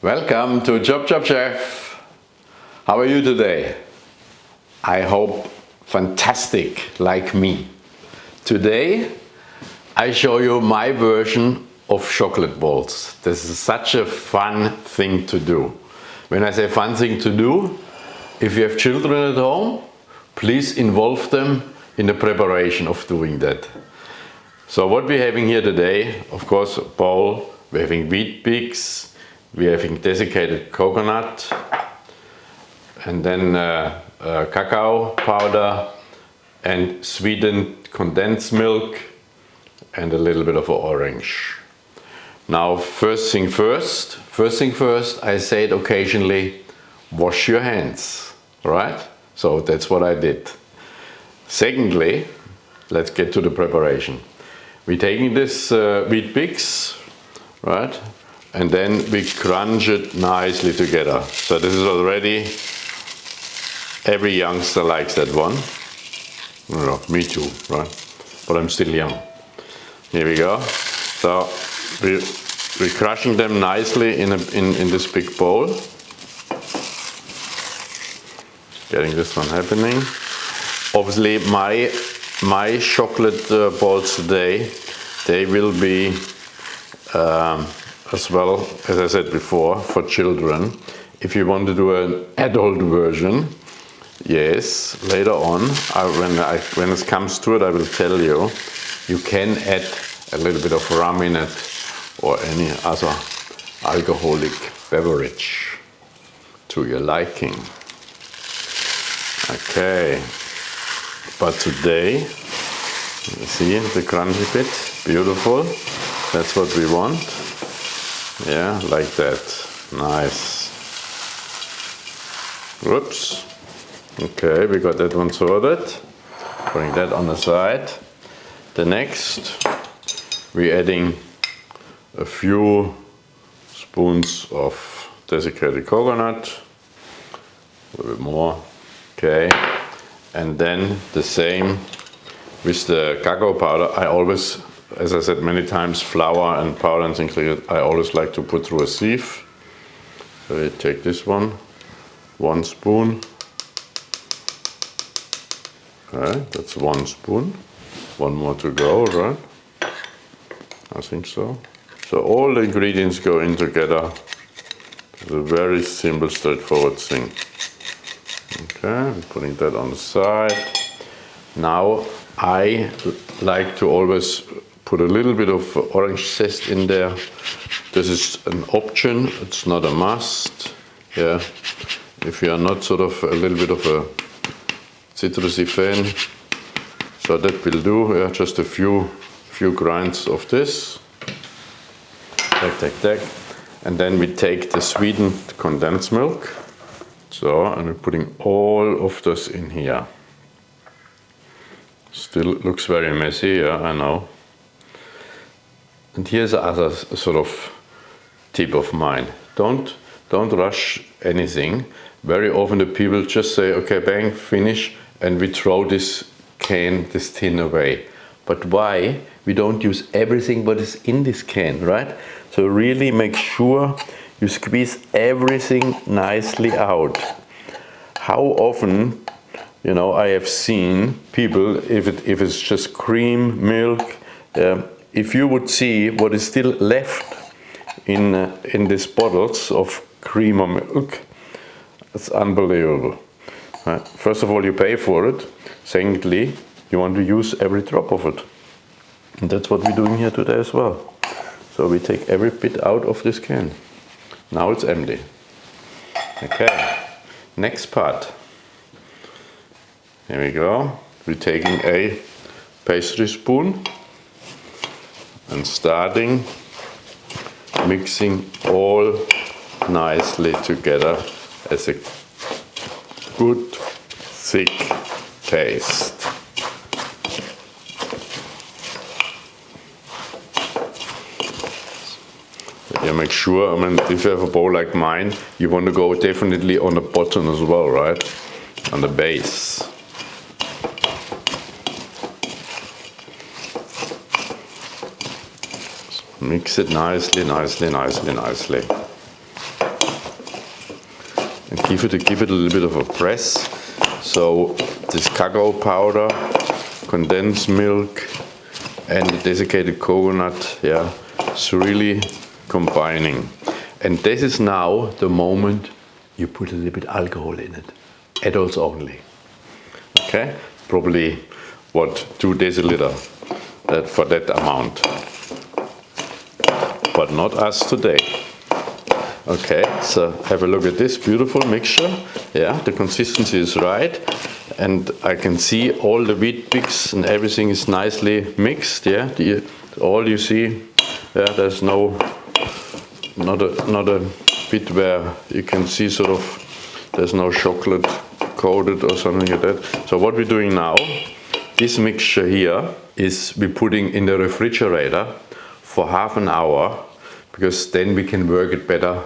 Welcome to ChopChopChef. How are you today? I hope fantastic like me. Today I show you my version of chocolate balls. This is such a fun thing to do. When I say fun thing to do, if you have children at home, please involve them in the preparation of doing that. So what we're having here today, of course, a bowl. We're having wheat bix, we're having desiccated coconut, and then cacao powder and sweetened condensed milk and a little bit of orange. Now first thing first, I say it occasionally, wash your hands, right? So that's what I did. Secondly, let's get to the preparation. We're taking this wheat bix, right? And then we crunch it nicely together. So this is already, every youngster likes that one. Well, me too, right? But I'm still young. Here we go. So we're crushing them nicely in this big bowl. Getting this one happening. Obviously my chocolate balls today, they will be as well, as I said before, for children. If you want to do an adult version, yes, later on, when it comes to it, I will tell you, you can add a little bit of rum in it or any other alcoholic beverage to your liking. Okay, but today, you see the crunchy bit, beautiful. That's what we want. Yeah, like that. Nice. Whoops. Okay, we got that one sorted. Putting that on the side. The next, we're adding a few spoons of desiccated coconut. A little bit more. Okay. And then the same with the cacao powder. I always, as I said many times, flour and powder and things like that, I always like to put through a sieve. So you take this one spoon. Okay, that's 1 spoon. One more to go, right? I think so. So all the ingredients go in together. It's a very simple, straightforward thing. Okay, putting that on the side. Now I like to always put a little bit of orange zest in there. This is an option, it's not a must. Yeah, if you are not sort of a little bit of a citrusy fan, so that will do. Yeah, just a few grinds of this. Tack. And then we take the sweetened condensed milk. So, and we're putting all of this in here. Still looks very messy, yeah, I know. And here's another sort of tip of mine. Don't rush anything. Very often the people just say, okay, bang, finish, and we throw this tin away. But why? We don't use everything what is in this can, right? So really make sure you squeeze everything nicely out. How often, you know, I have seen people, if it's just cream, milk, if you would see what is still left in these bottles of cream or milk, it's unbelievable. First of all, you pay for it. Secondly, you want to use every drop of it. And that's what we're doing here today as well. So we take every bit out of this can. Now it's empty. Okay, next part. Here we go. We're taking a pastry spoon and starting mixing all nicely together as a good thick paste. You make sure, I mean, if you have a bowl like mine, you want to go definitely on the bottom as well, right? On the base. Mix it nicely. and give it a little bit of a press. So this cacao powder, condensed milk, and the desiccated coconut, yeah, it's really combining. And this is now the moment you put a little bit alcohol in it. Adults only. Okay, probably what, 2 deciliter for that amount. But not us today. Okay, so have a look at this beautiful mixture. Yeah, the consistency is right. And I can see all the wheat bix and everything is nicely mixed. Yeah, all you see, yeah, there's not a bit where you can see sort of there's no chocolate coated or something like that. So what we're doing now, this mixture here is we're putting in the refrigerator for half an hour, because then we can work it better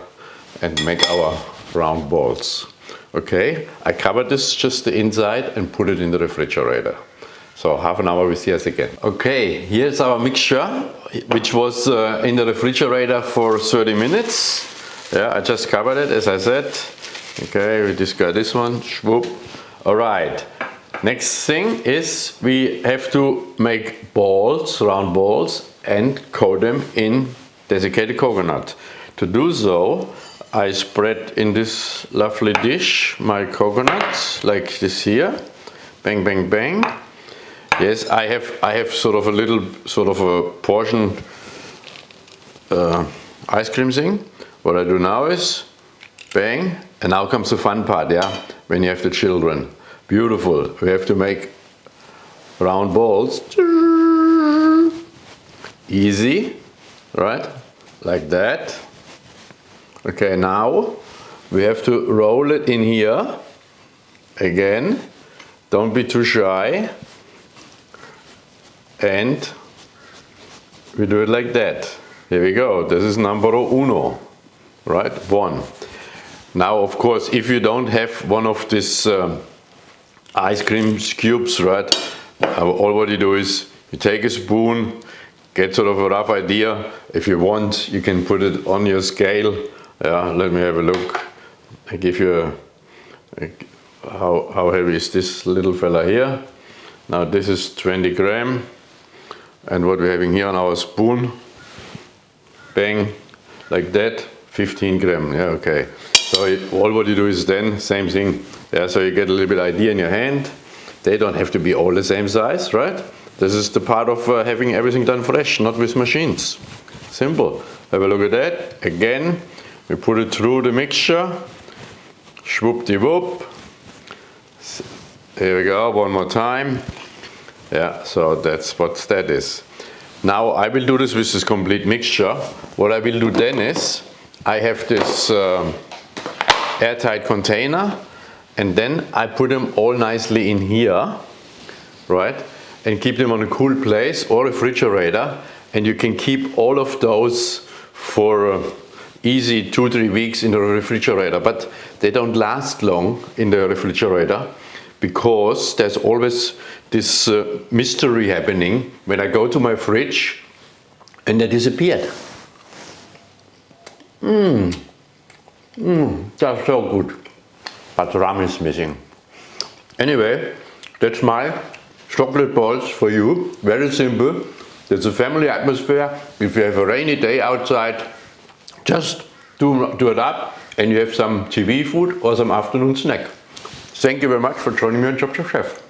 and make our round balls. Okay, I covered this, just the inside, and put it in the refrigerator. So half an hour we see us again. Okay, here's our mixture, which was in the refrigerator for 30 minutes. Yeah, I just covered it, as I said. Okay, we just got this one, swoop. All right, next thing is we have to make balls, round balls, and coat them in desiccated coconut. To do so, I spread in this lovely dish my coconuts like this here. Bang, bang, bang. Yes, I have sort of a little portion ice cream thing. What I do now is bang, and now comes the fun part, yeah, when you have the children. Beautiful. We have to make round balls. Easy, right? Like that. Okay, now we have to roll it in here. Again, don't be too shy. And we do it like that. Here we go. This is numero uno, right? 1. Now, of course, if you don't have one of these ice cream cubes, right? All what you do is you take a spoon, get sort of a rough idea. If you want, you can put it on your scale. Yeah, let me have a look. I give you how heavy is this little fella here. Now this is 20 gram. And what we're having here on our spoon, bang, like that, 15 gram. Yeah, okay. So all what you do is then, same thing. Yeah, so you get a little bit idea in your hand. They don't have to be all the same size, right? This is the part of having everything done fresh, not with machines. Simple. Have a look at that. Again, we put it through the mixture. Swoop-de-whoop. Here we go, one more time. Yeah, so that's what that is. Now I will do this with this complete mixture. What I will do then is, I have this airtight container, and then I put them all nicely in here, right? And keep them on a cool place or refrigerator, and you can keep all of those for easy 2-3 weeks in the refrigerator, but they don't last long in the refrigerator, because there's always this mystery happening when I go to my fridge and they disappeared. That's so good, but the rum is missing. Anyway, that's my chocolate balls for you. Very simple. There's a family atmosphere. If you have a rainy day outside, just do it up, and you have some TV food or some afternoon snack. Thank you very much for joining me on ChopChopChef.